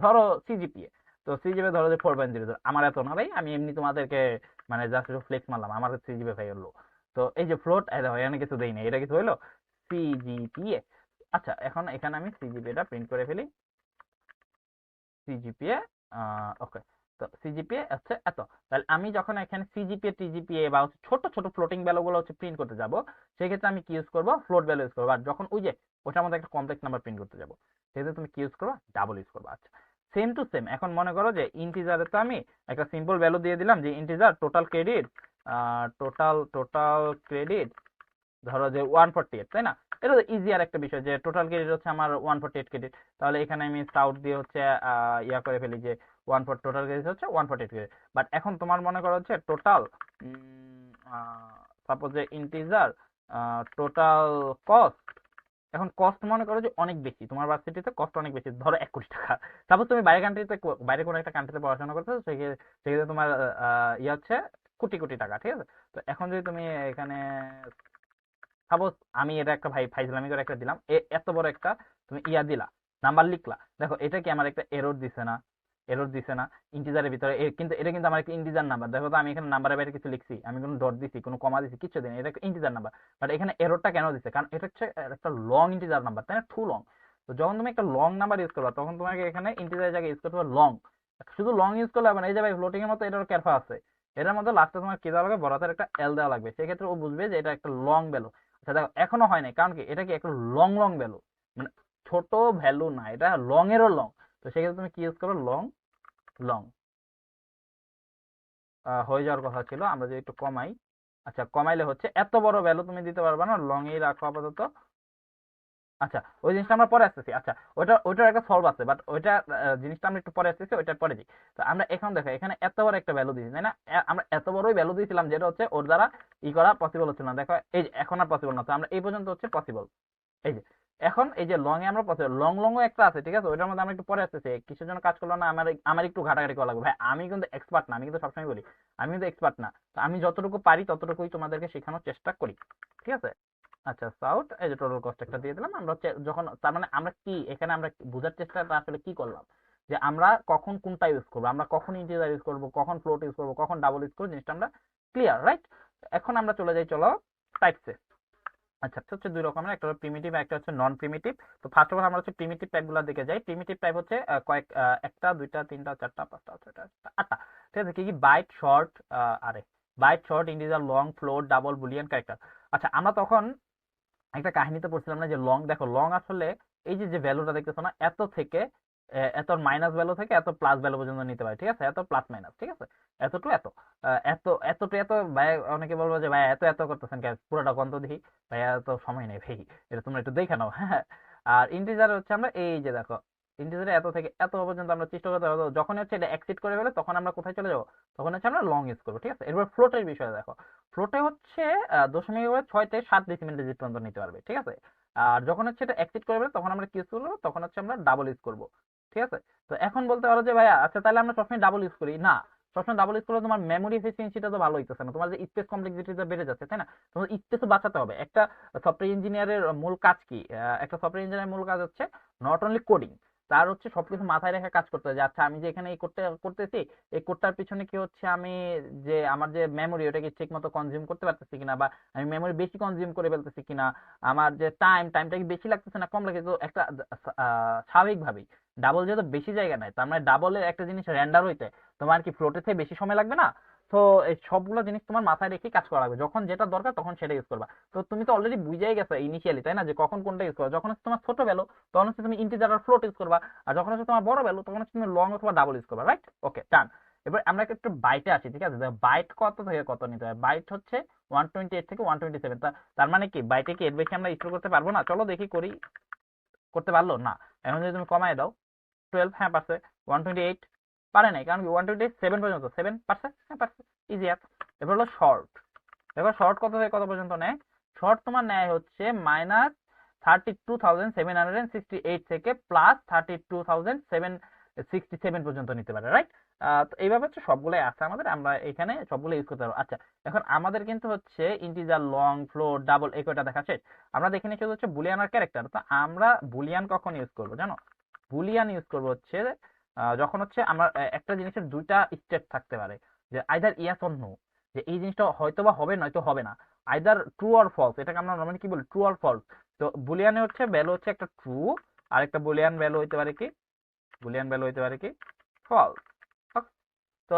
ধরো সিজিপিএ, তো সিজিপিএ ধরো যে 4.00, আমার এত না ভাই, আমি এমনি তোমাদেরকে মানে জাস্ট একটু ফ্লেক্স মারলাম, আমার সিজিপিএ ভাই হলো। তো এই যে ফ্লোট দেখো এখানে কিছু দেই না, এটা কিছু হইলো সিজিপিএ। আচ্ছা এখন এখানে আমি সিজিপিএটা প্রিন্ট করে ফেলি, সিজিপিএ, ওকে। তো সিজিপিএ হচ্ছে এত, তাহলে আমি যখন এখানে সিজিপিএ টিজিপিএ বা ছোট ছোট ফ্লোটিং ভ্যালুগুলো হচ্ছে প্রিন্ট করতে যাব, সেই ক্ষেত্রে আমি কি ইউজ করবো, ফ্লোট ভ্যালু ইউজ করবো। আর যখন ওই যে ওটার মধ্যে একটা কমপ্লেক্স নাম্বার প্রিন্ট করতে যাব, সেক্ষেত্রে তুমি কি ইউজ করবা, ডাবল ইউজ করবা। আচ্ছা সেম টু সেম, এখন মনে করো যে ইন্টিজারে তো আমি একটা সিম্পল ভ্যালু দিয়ে দিলাম যে integer total credit, total credit ধরো যে 148, তাই না। এটা তো ইজি আর একটা বিষয় যে টোটাল ক্রেডিট হচ্ছে আমার 148 ক্রেডিট, তাহলে এখানে আমি সাউট দিয়ে হচ্ছে ইয়া করে ফেলি যে টোটাল ক্রেডিট হচ্ছে 148 ক্রেডিট। বাট এখন তোমার মনে করো হচ্ছে টোটাল, সাপোজ যে ইন্টিজার টোটাল কস্ট, এখন কস্ট মনে করো যে অনেক বেশি, তোমার ভার্সিটিতে কস্ট অনেক বেশি, ধরো 1 কোটি টাকা। সাপোজ তুমি বাইরে কান্ট্রিতে, বাইরে কোনো একটা কান্ট্রিতে পড়াশোনা করছো, সেক্ষেত্রে তোমার ইয়ে হচ্ছে কোটি কোটি টাকা, ঠিক আছে। তো এখন যদি তুমি এখানে সাপোজ আমি এটা একটা ফাইজলামি করে একটা দিলাম, এত বড় একটা তুমি ইয়া দিলা, নাম্বার লিখলা, দেখো এটা কি আমার একটা এরর দিছে না, এরর দিছে না ইন্টিজারের ভিতরে, কিন্তু এটা কিন্তু আমার একটা ইন্টিজার নাম্বার, দেখো তো আমি এখানে নাম্বারের বাইরে কিছু লিখছি, আমি কোনো ডট দিছি, কোনো কমা দিছি, কিছু দিই এটা একটা ইন্টিজার নাম্বার। বাট এখানে এররটা কেন দিছে, কারণ এটা হচ্ছে একটা লং ইন্টিজার নাম্বার, তাই না, টু লং। তো যখন তুমি একটা লং নাম্বার ইউজ করবা তখন তোমাকে এখানে ইন্টিজারের জায়গায় ইউজ করতে হবে লং। শুধু লং ইউজ করলে হবে না, এই যে ভাই ফ্লোটিং এর মতো এটার ক্যারফা আছে, এটার মধ্যে লাস্টে তোমার কি দেওয়া লাগবে, বড় হাতের একটা এল দেওয়া লাগবে, সেক্ষেত্রে ও বুঝবে যে এটা একটা লং ভ্যালু। আচ্ছা দেখো এখনো হয় নাই, কারণ কি এটা কি একটা লং লং ভ্যালু, মানে ছোট ভ্যালু না, এটা লং এরও লং। তো সেক্ষেত্রে তুমি কি ইউজ করো, লং, লং হয়ে যাওয়ার কথা ছিল, আমরা যদি একটু কমাই, আচ্ছা কমাইলে হচ্ছে এত বড় ভ্যালু তুমি দিতে পারবে না, লং এই রাখো আপাতত। আচ্ছা ওই জিনিসটা আমরা পরে আসতেছি, আচ্ছা ওইটার একটা সলভ আছে, বাট ওইটা জিনিসটা আমরা একটু পরে আসতেছি, ওইটার পরে দিই। তো আমরা এখন দেখো এখানে এত বড় একটা ভ্যালু দিয়েছি, তাই না, আমরা এত বড়ই ভ্যালু দিয়েছিলাম যেটা হচ্ছে ওর দ্বারা ই করা পসিবল হচ্ছে না, দেখো এই যে এখন আর পসিবল না, তো আমরা এই পর্যন্ত হচ্ছে পসিবল। এই যে এখন এই যে লং এ আমরা পসিবল, লং লং একটা আছে, ঠিক আছে, ওইটার মধ্যে আমরা একটু পরে আসতেছি, কিসের জন্য কাজ করলো না, আমার আমার একটু ঘাটাঘাটি করা লাগবে ভাই, আমি কিন্তু এক্সপার্ট না, আমি কিন্তু সবসময় বলি আমি কিন্তু এক্সপার্ট না, তো আমি যতটুকু পারি ততটুকুই তোমাদেরকে শেখানোর চেষ্টা করি, ঠিক আছে। আচ্ছা সাউট, এই যে টোটাল কস্ট একটা দিয়ে দিলাম, আমরা হচ্ছে যখন তার মানে আমরা কি এখানে আমরা বোঝার চেষ্টাটা আসলে কি করলাম, যে আমরা কখন কোনটা ইউজ করবো, আমরা কখন ইন্টিজার ইউজ করবো, কখন ফ্লোট ইউজ করবো, কখন ডাবল ইউজ করবো, জিনিসটা আমরা ক্লিয়ার, রাইট। এখন আমরা চলে যাই, চলো টাইপসে। আচ্ছা হচ্ছে দুই রকমের, একটা হলো প্রিমিটিভ, একটা হচ্ছে নন প্রিমিটিভ। তো ফার্স্ট অফ অল আমরা হচ্ছে প্রিমিটিভ টাইপগুলো দিকে যাই। প্রিমিটিভ টাইপ হচ্ছে একটা দুইটা তিনটা চারটা পাঁচটা ছয়টা সাতটা, আটটা, ঠিক আছে। কি কি, বাইট, শর্ট, আরে byte, short, integer, long, float, double, boolean, character. আচ্ছা আমরা তখন একটা কাহিনীতে পড়ছিলাম না যে লং, দেখো লং আসলে এই যে যে ভ্যালুটা দেখতেছো না, এত থেকে এত মাইনাস ভ্যালু থেকে এত প্লাস ভ্যালু পর্যন্ত নিতে পারে, ঠিক আছে, এত প্লাস মাইনাস, ঠিক আছে, এত টু এত, এত টু এত ভাই, অনেকে বলবো যে ভাই এত এত করতেছেন কেন, পুরোটা গন্ত দেখি, ভাইয়া তো সময় নেই ভাই, এটা তোমরা একটু দেখে নাও, হ্যাঁ। আর ইন্টিজার হচ্ছে আমরা এই যে দেখো ইন্টিজারে এত থেকে এত পর্যন্ত আমরা চেষ্টা করতে পারবো। যখন হচ্ছে এটা এক্সিড করে ফেলে তখন আমরা কোথায় চলে যাবো, তখন হচ্ছে আমরা লং ইউজ করবো, ঠিক আছে। এরপর ফ্লোটের বিষয়ে দেখো, ফ্লোটে হচ্ছে 0.6 থেকে 7 ডিসিমেল ডিজিট পর্যন্ত নিতে পারবে, ঠিক আছে। আর যখন হচ্ছে এটা এক্সিড করে ফেলে তখন আমরা কি ইউজ করবো, তখন হচ্ছে আমরা ডাবল ইউজ করবো, ঠিক আছে। তো এখন বলতে পারো যে ভাইয়া আচ্ছা তাহলে আমরা সবসময় ডাবল ইউজ করি না, সবসময় ডাবল ইউজ করলে তোমার মেমোরি এফিসিয়েন্সিটা তো ভালো হইতেছে না, তোমার যে স্পেস কমপ্লেক্সিটিটা বেড়ে যাচ্ছে, তাই না। তোমার স্পেসও বাঁচাতে হবে। একটা সফটওয়্যার ইঞ্জিনিয়ারের মূল কাজ কি, একটা সফটওয়্যার ইঞ্জিনিয়ারের মূল কাজ হচ্ছে নট অনলি কোডিং, তার হচ্ছে সবকিছু মাথায় রেখে কাজ করতে হয় যে আচ্ছা আমি যে এখানে এই করতেছি, এই কোডটার পিছনে কি হচ্ছে, আমি যে আমার যে মেমোরি ওটা কি ঠিক মতো কনজিউম করতে পারতেছি কিনা, বা আমি মেমোরি বেশি কনজিউম করে ফেলতেছি কিনা, আমার যে টাইমটা কি বেশি লাগতেছে না কম লাগছে। তো একটা স্বাভাবিকভাবেই ডাবল যেহেতু বেশি জায়গা নেয়, তার মানে ডাবলের একটা জিনিস রেন্ডার হইতে তোমার কি ফ্লোটের থেকে বেশি সময় লাগবে না। তো এই সবগুলো জিনিস তোমার মাথায় রেখে কাজ করা লাগবে, যখন যেটা দরকার তখন সেটা ইউজ করবা। তো তুমি তো অলরেডি বুঝেই গেছো ইনিশিয়ালি, তাই না, যে কখন কোনটা ইউজ করবা। যখন হচ্ছে তোমার ছোট ভ্যালু তখন হচ্ছে তুমি ইন্টিজার আর ফ্লোট ইউজ করবা, আর যখন হচ্ছে তোমার বড় ভ্যালু তখন হচ্ছে তুমি লং অথবা ডাবল ইউজ করবা, রাইট। ওকে ডান। এবার আমরা একটু বাইটে আসি, ঠিক আছে। বাইট কত থেকে কত নিতে হয়, বাইট হচ্ছে 128 থেকে 127। তার মানে কি বাইটে কি এর বেশি আমরা স্টোর করতে পারবো না, চলো দেখি করি, করতে পারলো না। এখন যদি তুমি কমায় দাও 12, হ্যাঁ পারছে। 128 পারে নাই, কারণ 128 7 পর্যন্ত, 7 পারছে, হ্যাঁ পারছে, ইজি আর। এবার হলো শর্ট। এবার শর্ট কত থেকে কত পর্যন্ত নেয়, শর্ট তোমার নেয় হচ্ছে -32,768 থেকে +32,767 পর্যন্ত নিতে পারে, রাইট। তো এইভাবে হচ্ছে সবগুলোই আছে আমাদের, আমরা এখানে সবগুলো ইউজ করতে পারবো। আচ্ছা এখন আমাদের কিন্তু হচ্ছে ইন্টিজার, লং, ফ্লোট, ডাবল এই কয়টা দেখা শেষ। আমরা দেখে নিচ্ছি হচ্ছে বুলিয়ান আর ক্যারেক্টার। তো আমরা বুলিয়ান কখন ইউজ করবো জানো, বুলিয়ান ইউজ করবো হচ্ছে যখন হচ্ছে আমার একটা জিনিসের দুইটা স্টেট থাকতে পারে, যে আইদার ইয়েস অর নো, যে এই জিনিসটা হয়তো বা হবে নয়তো হবে না, আইদার ট্রু অর ফলস, এটাকে আমরা নর্মালি কি বলি, ট্রু অর ফলস। তো বুলিয়ানে হচ্ছে ভ্যালু হচ্ছে একটা ট্রু, আর একটা বুলিয়ান ভ্যালু হইতে পারে কি, বুলিয়ান ভ্যালু হইতে পারে কি ফলস। তো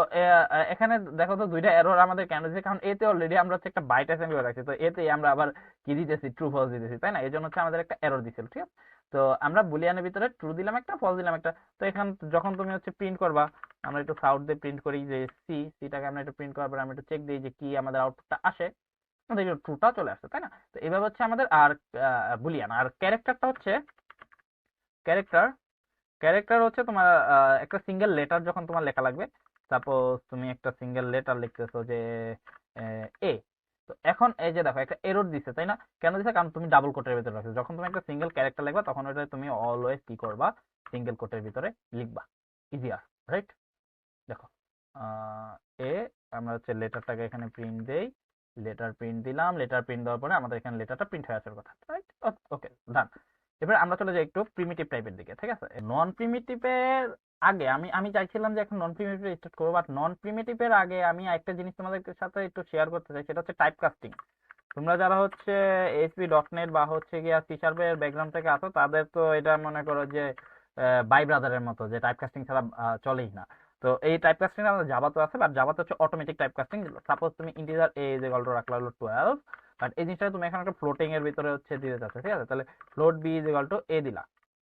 এখানে দেখো তো দুইটা এরর আমাদের কেন দিচ্ছে, কারণ এতে অলরেডি আমরা হচ্ছে একটা বাইট অ্যাসেম্বলি রাখছি, তো এতে আমরা আবার কি দিতেছি, ট্রু ফলস দিতেছি, তাই না। এই জন্য হচ্ছে আমাদের একটা এরর দিছিল, ঠিক আছে। তো আমরা বুলিয়ানের ভিতরে ট্রু দিলাম একটা, ফলস দিলাম একটা। তো এখান যখন তুমি হচ্ছে প্রিন্ট করবা, আমরা একটু সাউট দিয়ে প্রিন্ট করি যে সিটাকে আমরা একটু প্রিন্ট করার পর আমরা একটু চেক দিই যে কি আমাদের আউটপুটটা আসে, দেখো ট্রুটা চলে আসছে, তাই না। তো এইভাবে হচ্ছে আমাদের আর বুলিয়ান। আর ক্যারেক্টারটা হচ্ছে ক্যারেক্টার ক্যারেক্টার হচ্ছে তোমার একটা সিঙ্গেল লেটার যখন তোমার লেখা লাগবে, সাপোজ তুমি একটা সিঙ্গেল লেটার লিখতেছো যে এ, তো এখন এই যে দেখো একটা এরর দিছে, তাই না। কেন দিছে, কারণ তুমি ডাবল কোটের ভিতরে রাখছো। যখন তুমি একটা সিঙ্গেল ক্যারেক্টার লিখবা তখন ওটা তুমি অলওয়েজ কি করবা, সিঙ্গেল কোটের ভিতরে লিখবা, ইজিয়ার, রাইট। দেখো এ, আমরা হচ্ছে লেটারটাকে এখানে প্রিন্ট দেই, লেটার প্রিন্ট দিলাম, লেটার প্রিন্ট দেওয়ার পরে আমাদের এখানে লেটারটা প্রিন্ট হয়ে আসার কথা, রাইট। ওকে ডান। এবার আমরা চলে যাই একটু প্রিমিটিভ টাইপের দিকে, ঠিক আছে। নন প্রিমিটিভের আগে আমি আমি চাইছিলাম যে এখন নন প্রিমিটিভ স্টার্ট করবো, বাট নন প্রিমিটিভের আগে আমি একটা জিনিস তোমাদের সাথে একটু শেয়ার করতে চাই, সেটা হচ্ছে টাইপ কাস্টিং। তোমরা যারা হচ্ছে ASP.NET বা হচ্ছে গিয়া C# এর ব্যাকগ্রাউন্ড থেকে আসো, তাদের তো এটা মনে করো যে বাই ব্রাদারের মতো, যে টাইপ কাস্টিং ছাড়া চলেই না। তো এই টাইপ কাস্টিং আমাদের জাভাতে আছে, বাট জাভাতে হচ্ছে অটোমেটিক টাইপ কাস্টিং। সাপোজ তুমি ইন্টিজার এ যে গল্প রাখলা হলো 12, বাট এই জিনিসটা তুমি এখন একটা ফ্লোটিং এর ভিতরে হচ্ছে দিতে চাচ্ছ, ঠিক আছে। তাহলে ফ্লোট বি যে গল্প এ দিলা,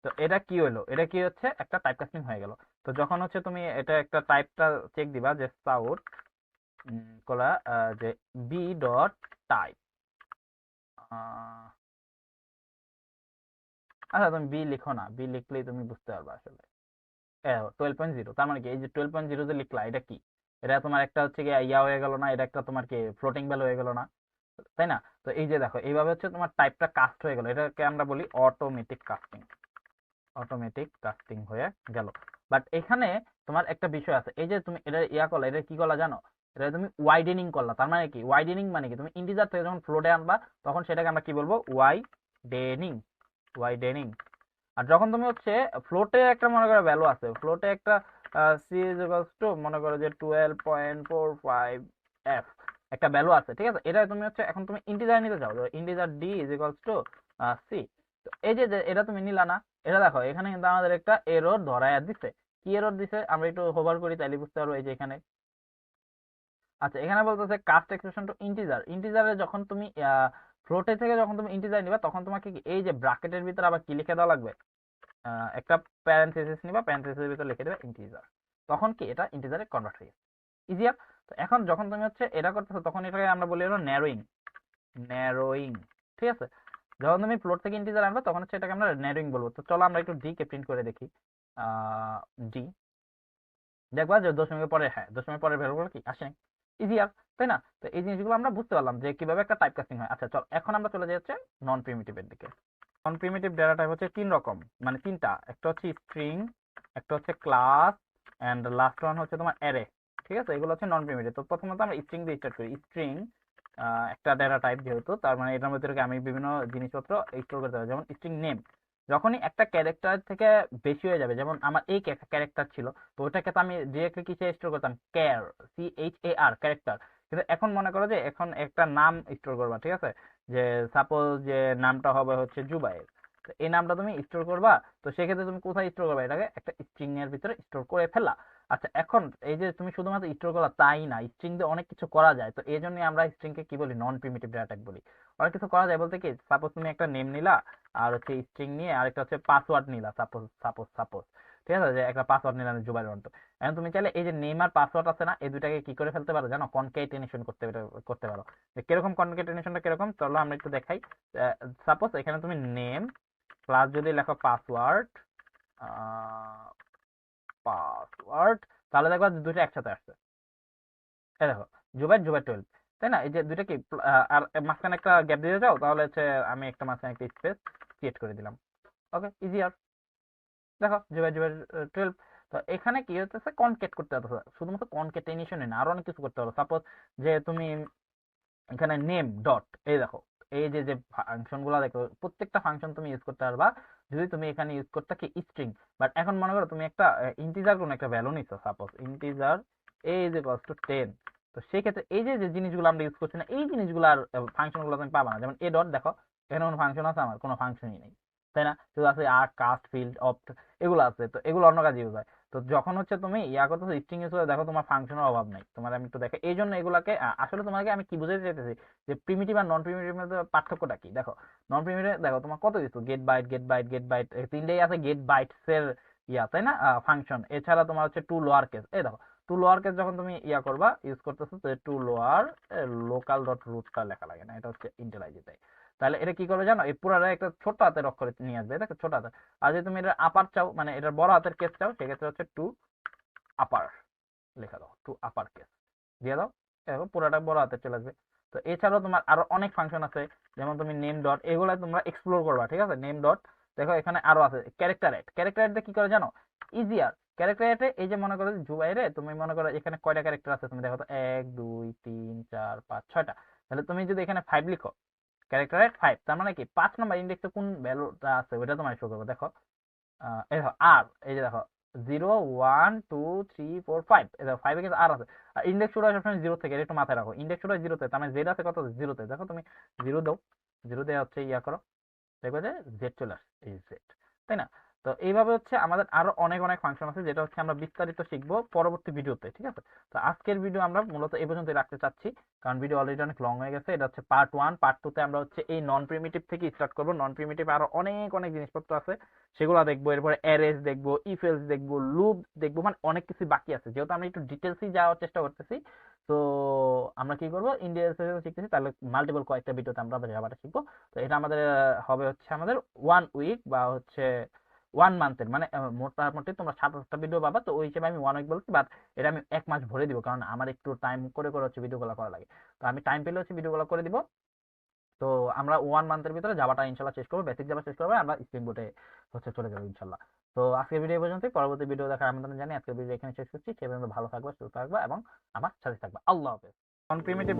তো এটা কি হলো, এটা কি হচ্ছে একটা টাইপ কাস্টিং হয়ে গেল। তো যখন হচ্ছে তুমি এটা একটা টাইপটা চেক দিবা যে সাউট কলা যে বি ডট টাইপ, আচ্ছা তুমি বি লিখো না, বি লিখলেই তুমি বুঝতে পারবে আসলে 12.0, তার মানে কি এই যে 12.0 যে লিখলা এটা কি, এটা তোমার একটা হচ্ছে কি ইয়া হয়ে গেল না, এটা একটা তোমার কি ফ্লোটিং ভ্যালু হয়ে গেল না, তাই না। তো এই যে দেখো এইভাবে হচ্ছে তোমার টাইপটা কাস্ট হয়ে গেল, এটাকে আমরা বলি অটোমেটিক কাস্টিং, অটোমেটিক কাস্টিং হয়ে গেল। বাট এখানে তোমার একটা বিষয় আছে, এই যে তুমি এটা ইয়া করলা, এটা কি করলা জানো, এটা তুমি ওয়াইডেনিং করলা। তার মানে কি ওয়াইডেনিং মানে কি, তুমি ইন্টিজার থেকে যখন ফ্লোটে আনবা তখন সেটাকে আমরা কি বলবো, ওয়াইডেনিং, ওয়াইডেনিং। আর যখন তুমি হচ্ছে ফ্লোটে একটা মনে করো ভ্যালু আছে, ফ্লোটে একটা সি ইজ ইকুয়ালস টু মনে করো যে 12.45 একটা ভ্যালু আছে, ঠিক আছে। এটা তুমি হচ্ছে এখন তুমি ইন্টিজার নিতে চাও, integer D is equals to C. তো এই যে এটা তুমি নিলা না, এটা দেখো এখানে কিন্তু আমাদের একটা এরর ধরায় দিছে। কি এরর দিছে, আমরা একটু হোভার করি তাইলে বুঝতে পারবো। এই যে এখানে, আচ্ছা এখানে বলতেছে কাস্ট এক্সপ্রেশন টু ইন্টিজার। ইন্টিজারে যখন তুমি ফ্লোটে থেকে যখন তুমি ইন্টিজার নিবা তখন তোমাকে এই যে ব্র্যাকেটের ভিতরে আবার কি লিখে দেওয়া লাগবে, একটা প্যারেনথেসিস নিবা, প্যারেনথেসিসের ভিতরে লিখে দেবে ইন্টিজার, তখন কি এটা ইন্টিজারে কনভার্ট হয়ে গেছে, ইজিয়ার। তো এখন যখন তুমি হচ্ছে এটা করতেছো তখন এটাকে আমরা বলি হলো ন্যারোইং, ন্যারোইং, ঠিক আছে। যখন তুমি ফ্লোট থেকে ইন্টিজার আনবে তখন হচ্ছে এটাকে আমরা ন্যারোইং বলবো। তো চলো আমরা একটু ডি কে প্রিন্ট করে দেখি, ডি, দেখবা যে দশমিকের পরে, হ্যাঁ দশমিকের পরে ভ্যালুগুলো কি আসে, ইজিয়ার, তাই না? তো এই জিনিসগুলো আমরা বুঝতে পারলাম যে কিভাবে একটা টাইপ কাস্টিং হয়। আচ্ছা চল এখন আমরা চলে যাচ্ছি নন প্রিমিটিভের দিকে। নন প্রিমিটিভ ডেটা টাইপ হচ্ছে তিন রকম, মানে তিনটা, একটা হচ্ছে স্ট্রিং, একটা হচ্ছে ক্লাস, এন্ড লাস্ট ওয়ান হচ্ছে তোমার অ্যারে। ঠিক আছে, এগুলো হচ্ছে নন প্রিমিটিভ। তো প্রথমত আমরা স্ট্রিং দিয়ে স্টার্ট করি। স্ট্রিং একটা ডেটা টাইপ, যেহেতু তার মানে এটার মধ্যে থেকে আমি বিভিন্ন জিনিসপত্র স্টোর করতে পারি। যেমন স্ট্রিং নেম, যখনই একটা ক্যারেক্টার থেকে বেশি হয়ে যাবে, যেমন আমার এই ক্যারেক্টার ছিল, তো ওটাকে তো আমি ডিরেক্টলি কিসে স্টোর করতাম, ক্যার, CHAR, ক্যারেক্টার। কিন্তু এখন মনে করো যে এখন একটা নাম স্টোর করবা, ঠিক আছে, যে সাপোজ যে নামটা হবে হচ্ছে জুবাইর, তো এই নামটা তুমি স্টোর করবা। তো সেক্ষেত্রে তুমি কোথায় স্টোর করবা, এটাকে একটা স্ট্রিং এর ভিতরে স্টোর করে ফেলা। আচ্ছা এখন এই যে তুমি শুধুমাত্র স্টোর করলা তাই না, স্ট্রিং দিয়ে অনেক কিছু করা যায়। তো এই জন্য আমরা স্ট্রিং কে কি বলি, নন প্রিমিটিভ ডেটা টাইপ বলি। অনেক কিছু করা যায় বলতে কি, সাপোজ তুমি একটা নেম নিলা, আর হচ্ছে স্ট্রিং নিয়ে আরেকটা হচ্ছে পাসওয়ার্ড নিলা, সাপোজ সাপোজ সাপোজ ঠিক আছে, যে একটা পাসওয়ার্ড নিলাম জুবাইর অন্ত। এখন তুমি চাইলে এই যে নেম আর পাসওয়ার্ড আছে না, এই দুটাকে কি করে ফেলতে পারো জানো, কনকেটেনেশন করতে পারো। যে কিরকম কনকেটেনেশনটা কিরকম, চলো আমরা একটু দেখাই। সাপোজ এখানে তুমি নেম প্লাস যদি লেখো পাসওয়ার্ড, পাসওয়ার্ড, তাহলে দেখবা দুটো একসাথে আসছে। এই দেখো, জুবাইর, জুবাইর 12, তাই না? এই যে দুইটা কি আর মাঝখানে একটা গ্যাপ দিতে চাও, তাহলে হচ্ছে আমি একটা মাঝখানে একটা স্পেস ক্রিয়েট করে দিলাম। ওকে, ইজি আর, দেখো জুবাইর, জুবাইর 12। তো এখানে কি হচ্ছে, কনকেট করতে হবে, শুধুমাত্র কনকেটেনেশনে না, আরো অনেক কিছু করতে হবে। সাপোজ যে তুমি এখানে নেম ডট, এই দেখো এই যে যে ফাংশন গুলো দেখো, প্রত্যেকটা ফাংশন তুমি ইউজ করতে পারবা যদি তুমি এখানে ইউজ করতে কি স্ট্রিং। বাট এখন মনে করো তুমি একটা ইন্টিজার কোন একটা ভ্যালু নিছো, suppose integer a is equals two 10। তো সেই ক্ষেত্রে এই যে যে জিনিসগুলো আমরা ইউজ করছি না, এই জিনিসগুলো আর ফাংশন গুলো তুমি পাবা না। যেমন এ ডট, দেখো এখানে কোনো ফাংশন আছে, আমার কোনো ফাংশনই নেই, তাই না? শুধু আছে আর কাস্ট ফিল্ড অপ্ট, এগুলো আছে, তো এগুলো অন্য কাজে ইউজ হয়। তো যখন হচ্ছে তুমি ইয়া করতেছো স্ট্রিং ইউজ করে, দেখো তোমার ফাংশনের অভাব নাই। তোমার আমি একটু দেখো, এই জন্য এগুলাকে আসলে তোমাকে আমি কি বুঝাতে চাইতেছি যে প্রিমিটিভ আর নন প্রিমিটিভ মধ্যে পার্থক্যটা কি। দেখো নন প্রিমিটিভ দেখো তোমার কত কিছু, get byte, get byte, get byte, তিনটেই আছে গেট বাইটস এর ইয়া, তাই না, ফাংশন। এছাড়া তোমার হচ্ছে টু লোয়ার কেস, এই দেখো টু লোয়ার কেস যখন তুমি ইয়া করবা ইউজ করতেছো, তো টু লোয়ার লোকাল ডট রুটটা লেখা লাগে না, এটা হচ্ছে ইন্টেলাইজে দেয়। তাহলে এটা কি করবে জানো, এই পুরাটা একটা ছোট হাতের অক্ষরে নিয়ে আসবে, দেখো ছোট হাতের। আর যদি তুমি এটা আপার চাও, মানে এটা বড় হাতের কেস চাও, সেক্ষেত্রে হচ্ছে টু আপার লেখা দাও, টু আপার কেস দিয়ে দাও, দেখো পুরাটা বড় হাতে চলে আসবে। তো এছাড়াও তোমার আরো অনেক ফাংশন আছে, যেমন তুমি নেম ডট, এগুলো তোমরা এক্সপ্লোর করবা, ঠিক আছে। নেম ডট, দেখো এখানে আরো আছে ক্যারেক্টার এড। ক্যারেক্টার এড কি করে জানো, ইজিয়ার। ক্যারেক্টার এডে এই যে মনে করো জুবাইরে, তুমি মনে করো এখানে কয়টা ক্যারেক্টার আছে, তুমি দেখো তো 1 2 3 4 5 6টা। তাহলে তুমি যদি এখানে 5 লিখো, ক্যারেক্টার এড 5, তার মানে কি 5 নাম্বার ইন্ডেক্সে কোন ভ্যালুটা আছে ওটা তোমার শো করবে। দেখো এই দেখো আর, এই যে দেখো 0 1 2 3 4 5, এই দেখো 5 এ কিন্তু আর আছে। আর ইন্ডেক্স শুরু হয় সবসময় 0 থেকে, এটা একটু মাথায় রাখো। ইন্ডেক্স শুরু হয় 0 তে, তার মানে জেড আছে কত, 0 তে। দেখো তুমি 0 দাও, 0 দিয়ে হচ্ছে ইয়া করো, দেখবে যে জেড চলে আসছে, এই জেড, তাই না? তো এইভাবে হচ্ছে আমাদের আরো অনেক অনেক ফাংশন আছে, যেটা হচ্ছে আমরা বিস্তারিত শিখবো পরবর্তী ভিডিওতে, ঠিক আছে। তো আজকের ভিডিও আমরা মূলত এই পর্যন্তই রাখতে চাচ্ছি, কারণ ভিডিও অলরেডি অনেক লং হয়ে গেছে। এটা হচ্ছে পার্ট 1। পার্ট 2 তে আমরা হচ্ছে এই নন প্রিমিটিভ থেকে স্টার্ট করবো। নন প্রিমিটিভ আরো অনেক অনেক জিনিসপত্র আছে, সেগুলো দেখবো। এরপরে অ্যারেস দেখবো, ইফ এলস দেখবো, লুপ দেখবো, মানে অনেক কিছু বাকি আছে। যেহেতু আমরা একটু ডিটেলসই যাওয়ার চেষ্টা করতেছি, তো আমরা কি করবো, ইন্ডিয়ান শিখতেছি, তাহলে মাল্টিপল কয়েকটা ভিডিওতে আমরা জাভাটা শিখবো। তো এটা আমাদের হবে হচ্ছে আমাদের 1 উইক বা হচ্ছে 1 মান্থের, মানে মোটামুটি তোমরা 7-8টা ভিডিও পাবা। তো ওই হিসেবে আমি 1 উইক বলছি, বাট এটা আমি 1 মাস ভরে দিব, কারণ আমার একটু টাইম করে করে হচ্ছে ভিডিওগুলো করা লাগে। তো আমি টাইম পেলে হচ্ছে ভিডিওগুলো করে দিব। তো আমরা 1 মান্থের ভিতরে জাভাটা ইনশাল্লাহ শেষ করবো, বেসিক জাভা শেষ করবো, আমরা স্প্রিং বুটে হচ্ছে চলে যাবো ইনশাল্লাহ। তো আজকের ভিডিও পর্যন্ত, পরবর্তী ভিডিও দেখার আমন্ত্রণ জানি। আজকের ভিডিও এখানে শেষ করছি। সে পর্যন্ত ভালো থাকবা, সুস্থ থাকবা এবং আমার সাথে থাকবা। আল্লাহ হাফেজ। নন প্রিমিটিভ